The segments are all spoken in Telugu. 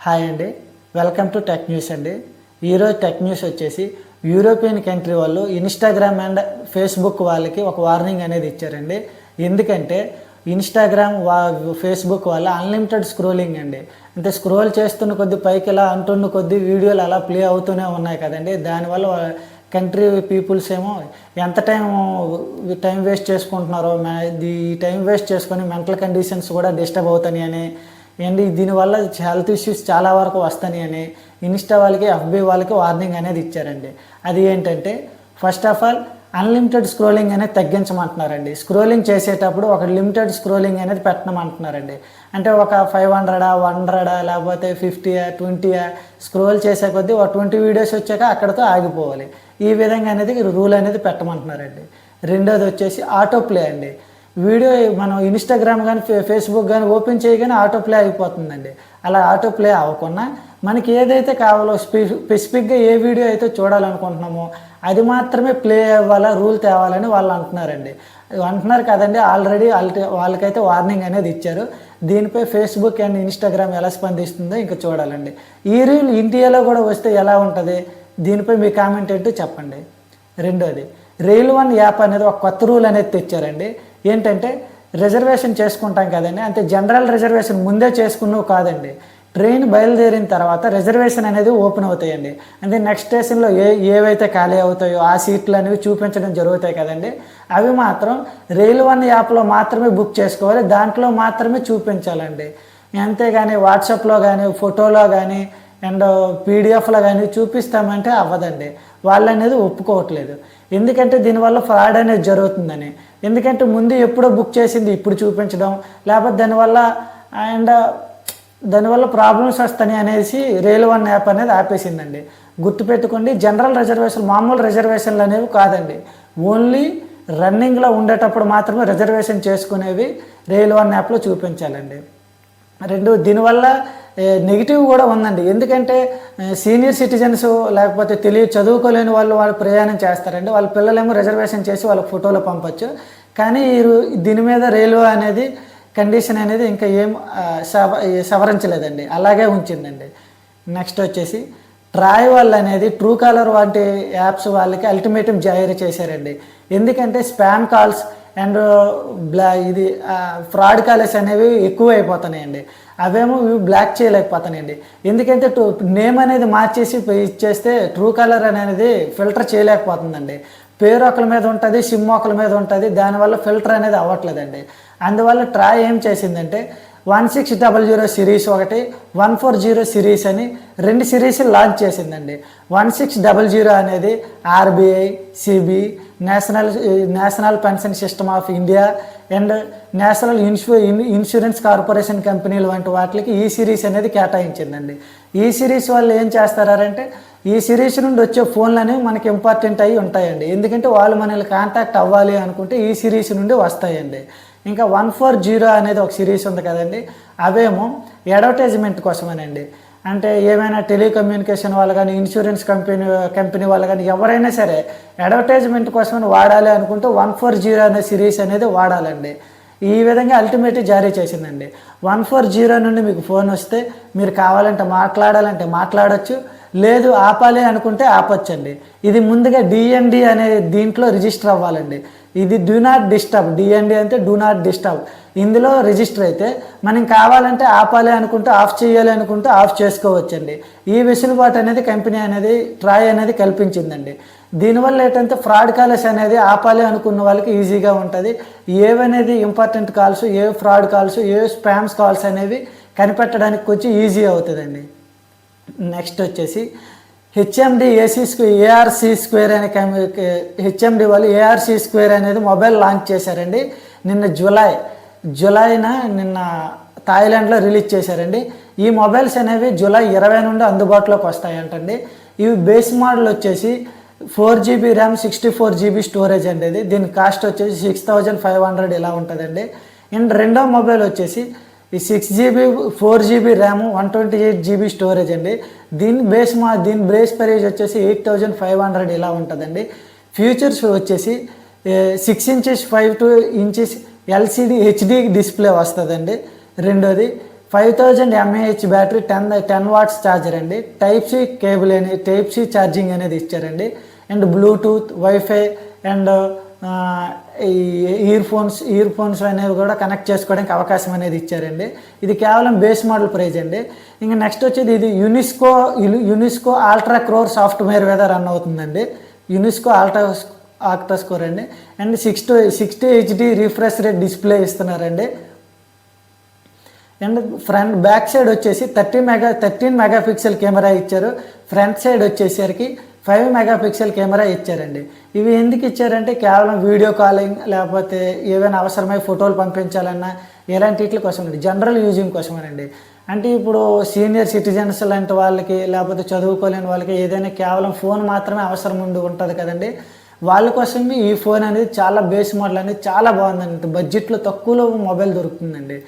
హాయ్ అండి, వెల్కమ్ టు టెక్ న్యూస్ అండి. ఈరోజు టెక్ న్యూస్ వచ్చేసి యూరోపియన్ కంట్రీ వాళ్ళు ఇన్స్టాగ్రామ్ అండ్ ఫేస్బుక్ వాళ్ళకి ఒక వార్నింగ్ అనేది ఇచ్చారండి. ఎందుకంటే ఇన్స్టాగ్రామ్ ఫేస్బుక్ వల్ల అన్లిమిటెడ్ స్క్రోలింగ్ అండి. అంటే స్క్రోల్ చేస్తున్న కొద్ది పైకి ఇలా అంటున్న కొద్ది వీడియోలు అలా ప్లే అవుతూనే ఉన్నాయి కదండి. దానివల్ల కంట్రీ పీపుల్స్ ఏమో ఎంత టైం వేస్ట్ చేసుకుంటున్నారో, ఈ టైం వేస్ట్ చేసుకొని మెంటల్ కండిషన్స్ కూడా డిస్టర్బ్ అవుతాయి అని, అండ్ దీనివల్ల హెల్త్ ఇష్యూస్ చాలా వరకు వస్తాయి అని ఇన్స్టా వాళ్ళకి ఎఫ్బీ వాళ్ళకి వార్నింగ్ అనేది ఇచ్చారండి. అది ఏంటంటే first of all unlimited scrolling అనేది తగ్గించమంటున్నారండి. స్క్రోలింగ్ చేసేటప్పుడు ఒక లిమిటెడ్ స్క్రోలింగ్ అనేది పెట్టమంటున్నారండి. అంటే ఒక 500 100 లేకపోతే 50 20 స్క్రోల్ చేసే కొద్దీ ఒక 20 వీడియోస్ వచ్చాక అక్కడితో ఆగిపోవాలి. ఈ విధంగా అనేది రూల్ అనేది పెట్టమంటున్నారండి. రెండోది వచ్చేసి ఆటో ప్లే అండి. వీడియో మనం ఇన్స్టాగ్రామ్ కానీ ఫేస్బుక్ కానీ ఓపెన్ చేయగానే ఆటో ప్లే అయిపోతుందండి. అలా ఆటో ప్లే అవ్వకుండా మనకి ఏదైతే కావాలో స్పెసిఫిక్గా ఏ వీడియో అయితే చూడాలనుకుంటున్నామో అది మాత్రమే ప్లే అవ్వాలా రూల్ తేవాలని వాళ్ళు అంటున్నారు కదండి. ఆల్రెడీ వాళ్ళకైతే వార్నింగ్ అనేది ఇచ్చారు. దీనిపై ఫేస్బుక్ అండ్ ఇన్స్టాగ్రామ్ ఎలా స్పందిస్తుందో ఇంకా చూడాలండి. ఈ రూల్ ఇండియాలో కూడా వస్తే ఎలా ఉంటుంది, దీనిపై మీ కామెంట్ ఏంటో చెప్పండి. రెండోది, రైల్1 యాప్ అనేది ఒక కొత్త రూల్ అనేది తెచ్చారండి. ఏంటంటే రిజర్వేషన్ చేసుకుంటాం కదండి, అంటే జనరల్ రిజర్వేషన్ ముందే చేసుకున్నావు కాదండి. ట్రైన్ బయలుదేరిన తర్వాత రిజర్వేషన్ అనేది ఓపెన్ అవుతాయండి. అంటే నెక్స్ట్ స్టేషన్లో ఏవైతే ఖాళీ అవుతాయో ఆ సీట్లు అనేవి చూపించడం జరుగుతాయి కదండి. అవి మాత్రం రైల్1 యాప్లో మాత్రమే బుక్ చేసుకోవాలి, దాంట్లో మాత్రమే చూపించాలండి. అంతేగాని వాట్సాప్లో కానీ ఫోటోలో కానీ అండ్ పీడిఎఫ్లో కానీ చూపిస్తామంటే అవ్వదండి. వాళ్ళు అనేది ఒప్పుకోవట్లేదు. ఎందుకంటే దీనివల్ల ఫ్రాడ్ అనేది జరుగుతుందని. ఎందుకంటే ముందు ఎప్పుడో బుక్ చేసింది ఇప్పుడు చూపించడం, లేకపోతే దానివల్ల ప్రాబ్లమ్స్ వస్తాయి అనేసి రైల్1 యాప్ అనేది ఆపేసిందండి. గుర్తుపెట్టుకోండి, జనరల్ రిజర్వేషన్ మామూలు రిజర్వేషన్లు అనేవి కాదండి. ఓన్లీ రన్నింగ్లో ఉండేటప్పుడు మాత్రమే రిజర్వేషన్ చేసుకునేవి రైల్1 యాప్లో చూపించాలండి. దీనివల్ల నెగిటివ్ కూడా ఉందండి. ఎందుకంటే సీనియర్ సిటిజన్స్ లేకపోతే చదువుకోలేని వాళ్ళు ప్రయాణం చేస్తారండి. వాళ్ళ పిల్లలేమో రిజర్వేషన్ చేసి వాళ్ళకి ఫోటోలు పంపచ్చు. కానీ దీని మీద రైల్వే అనేది కండిషన్ అనేది ఇంకా ఏం సవరించలేదండి, అలాగే ఉంచిందండి. నెక్స్ట్ వచ్చేసి ట్రాయ్ వాళ్ళు అనేది ట్రూ కాలర్ వంటి యాప్స్ వాళ్ళకి అల్టిమేటం జారీ చేశారండి. ఎందుకంటే spam calls and fraud calls అనేవి ఎక్కువ అయిపోతున్నాయండి. అవేమో బ్లాక్ చేయలేకపోతానండి. ఎందుకంటే నేమ్ అనేది మార్చేసి ఇచ్చేస్తే ట్రూ కాలర్ అనేది ఫిల్టర్ చేయలేకపోతుందండి. పేరు ఒకరి మీద ఉంటుంది, సిమ్ ఒకరి మీద ఉంటుంది, దానివల్ల ఫిల్టర్ అనేది అవ్వట్లేదండి. అందువల్ల ట్రాయ్ ఏం చేసిందంటే 1600 సిరీస్ ఒకటి, 140 సిరీస్ అని 2 సిరీస్ లాంచ్ చేసిందండి. 1600 అనేది RBI, SEBI, national pension system of India and national insurance corporation కంపెనీలు వంటి వాటికి ఈ సిరీస్ అనేది కేటాయించిందండి. ఈ సిరీస్ వాళ్ళు ఏం చేస్తారంటే ఈ సిరీస్ నుండి వచ్చే ఫోన్లు అనేవి మనకి ఇంపార్టెంట్ అయ్యి ఉంటాయండి. ఎందుకంటే వాళ్ళు మనల్ని కాంటాక్ట్ అవ్వాలి అనుకుంటే ఈ సిరీస్ నుండి వస్తాయండి. ఇంకా 140 అనేది ఒక సిరీస్ ఉంది కదండి, అవేమో అడ్వర్టైజ్మెంట్ కోసమేనండి. అంటే ఏమైనా టెలికమ్యూనికేషన్ వాళ్ళు కానీ ఇన్సూరెన్స్ కంపెనీ వాళ్ళు కానీ ఎవరైనా సరే అడ్వర్టైజ్మెంట్ కోసమని వాడాలి అనుకుంటే 140 అనే సిరీస్ అనేది వాడాలండి. ఈ విధంగా అల్టిమేట్ జారీ చేసిందండి. 140 నుండి మీకు ఫోన్ వస్తే మీరు కావాలంటే మాట్లాడచ్చు, లేదు ఆపాలి అనుకుంటే ఆపొచ్చండి. ఇది ముందుగా డిఎన్డి అనే దీంట్లో రిజిస్టర్ అవ్వాలండి. ఇది డూ నాట్ డిస్టర్బ్, డిఎన్డి అంటే డూ నాట్ డిస్టర్బ్. ఇందులో రిజిస్టర్ అయితే మనం కావాలంటే ఆపాలి అనుకుంటే ఆఫ్ చేయాలి అనుకుంటే ఆఫ్ చేసుకోవచ్చండి. ఈ వెసులుబాటు అనేది కంపెనీ అనేది ట్రాయ్ అనేది కల్పించిందండి. దీనివల్ల ఏంటంటే ఫ్రాడ్ కాల్స్ అనేది ఆపాలి అనుకున్న వాళ్ళకి ఈజీగా ఉంటుంది. ఏవనేది ఇంపార్టెంట్ కాల్స్, ఏ ఫ్రాడ్ కాల్స్, ఏ స్పామ్స్ కాల్స్ అనేవి కనిపెట్టడానికి కొంచెం ఈజీ అవుతుందండి. నెక్స్ట్ వచ్చేసి హెచ్ఎండి ఏఆర్సి స్క్వేర్ అనే హెచ్ఎండి వాళ్ళు ఏఆర్సి స్క్వేర్ అనేది మొబైల్ లాంచ్ చేశారండి. నిన్న జూలైన థాయిలాండ్లో రిలీజ్ చేశారండి. ఈ మొబైల్స్ అనేవి జూలై 20 నుండి అందుబాటులోకి వస్తాయంటండి. ఇవి బేస్ మోడల్ వచ్చేసి 4GB ర్యామ్ 64GB స్టోరేజ్ అండి. దీని కాస్ట్ వచ్చేసి 6500 ఇలా ఉంటుందండి. అండ్ రెండో మొబైల్ వచ్చేసి ఈ 6GB 4GB RAM 128GB storage అండి. దీని బేస్ ప్రైస్ వచ్చేసి 8500 ఇలా ఉంటుందండి. ఫీచర్స్ వచ్చేసి 6 inches 5 inches LCD HD display వస్తుందండి. రెండోది 5000 mAh బ్యాటరీ, 10 వాట్స్ ఛార్జర్ అండి. టైప్ సి కేబుల్ అని, టైప్ సి ఛార్జింగ్ అనేది ఇచ్చారండి. అండ్ బ్లూటూత్, వైఫై అండ్ ఈ ఇయర్ ఫోన్స్ అనేవి కూడా కనెక్ట్ చేసుకోవడానికి అవకాశం అనేది ఇచ్చారండి. ఇది కేవలం బేస్ మోడల్ ప్రైజ్ అండి. ఇంకా నెక్స్ట్ వచ్చేది ఇది యునిస్కో అల్ట్రా క్రోర్ సాఫ్ట్వేర్ మీద రన్ అవుతుందండి. యునిస్కో ఆక్టా స్కోర్ అండి. And 60 HD refresh rate display ఇస్తున్నారండి. అండ్ బ్యాక్ సైడ్ వచ్చేసి 13 మెగాపిక్సెల్ కెమెరా ఇచ్చారు. ఫ్రంట్ సైడ్ వచ్చేసరికి 5 మెగాపిక్సెల్ కెమెరా ఇచ్చారండి. ఇవి ఎందుకు ఇచ్చారంటే కేవలం వీడియో కాలింగ్, లేకపోతే ఏవైనా అవసరమై ఫోటోలు పంపించాలన్నా ఇలాంటి వీటి కోసం అండి, జనరల్ యూజింగ్ కోసమేనండి. అంటే ఇప్పుడు సీనియర్ సిటిజన్స్ లాంటి వాళ్ళకి, లేకపోతే చదువుకోలేని వాళ్ళకి ఏదైనా కేవలం ఫోన్ మాత్రమే అవసరం ఉంటుంది కదండి, వాళ్ళ కోసం ఈ ఫోన్ అనేది చాలా బేస్ మోడల్ అనేది చాలా బాగుందండి. బడ్జెట్లో తక్కువలో మొబైల్ దొరుకుతుందండి.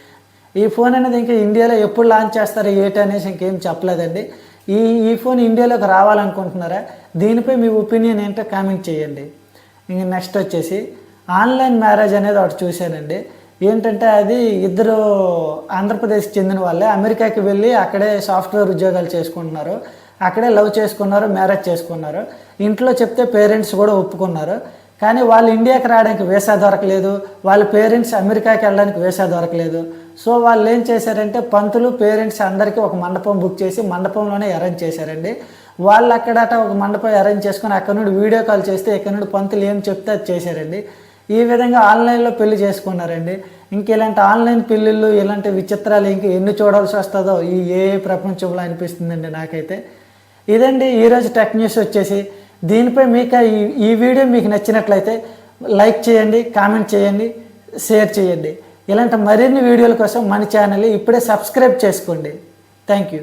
ఈ ఫోన్ అనేది ఇంకా ఇండియాలో ఎప్పుడు లాంచ్ చేస్తారో ఏంటి అనేసి ఇంకేం చెప్పలేదండి. ఈ ఫోన్ ఇండియాలోకి రావాలనుకుంటున్నారా? దీనిపై మీ ఒపీనియన్ ఏంటో కామెంట్ చేయండి. ఇంక నెక్స్ట్ వచ్చేసి ఆన్లైన్ మ్యారేజ్ అనేది ఒకటి చూశానండి. ఏంటంటే అది ఇద్దరు ఆంధ్రప్రదేశ్కి చెందిన వాళ్ళే అమెరికాకి వెళ్ళి అక్కడే సాఫ్ట్వేర్ ఉద్యోగాలు చేసుకుంటున్నారు. అక్కడే లవ్ చేసుకున్నారు, మ్యారేజ్ చేసుకున్నారు. ఇంట్లో చెప్తే పేరెంట్స్ కూడా ఒప్పుకున్నారు. కానీ వాళ్ళు ఇండియాకి రావడానికి వీసా దొరకలేదు, వాళ్ళ పేరెంట్స్ అమెరికాకి వెళ్ళడానికి వీసా దొరకలేదు. సో వాళ్ళు ఏం చేశారంటే పంతులు పేరెంట్స్ అందరికీ ఒక మండపం బుక్ చేసి మండపంలోనే అరేంజ్ చేశారండి. వాళ్ళు అక్కడట ఒక మండపం అరేంజ్ చేసుకుని అక్కడ నుండి వీడియో కాల్ చేస్తే ఇక్కడ నుండి పంతులు ఏం చెప్తే అది చేశారండి. ఈ విధంగా ఆన్లైన్లో పెళ్లి చేసుకున్నారండి. ఇంక ఇలాంటి ఆన్లైన్ పెళ్ళిళ్ళు, ఇలాంటి విచిత్రాలు ఇంక ఎన్ని చూడాల్సి వస్తుందో ఈ ప్రపంచంలో అనిపిస్తుందండి నాకైతే. ఇదండి ఈరోజు టెక్ న్యూస్ వచ్చేసి. దీనిపై మీకు ఈ వీడియో మీకు నచ్చినట్లయితే లైక్ చేయండి, కామెంట్ చేయండి, షేర్ చేయండి. ఇలాంటి మరిన్ని వీడియోల కోసం మన ఛానల్ని ఇప్పుడే సబ్స్క్రైబ్ చేసుకోండి. Thank you.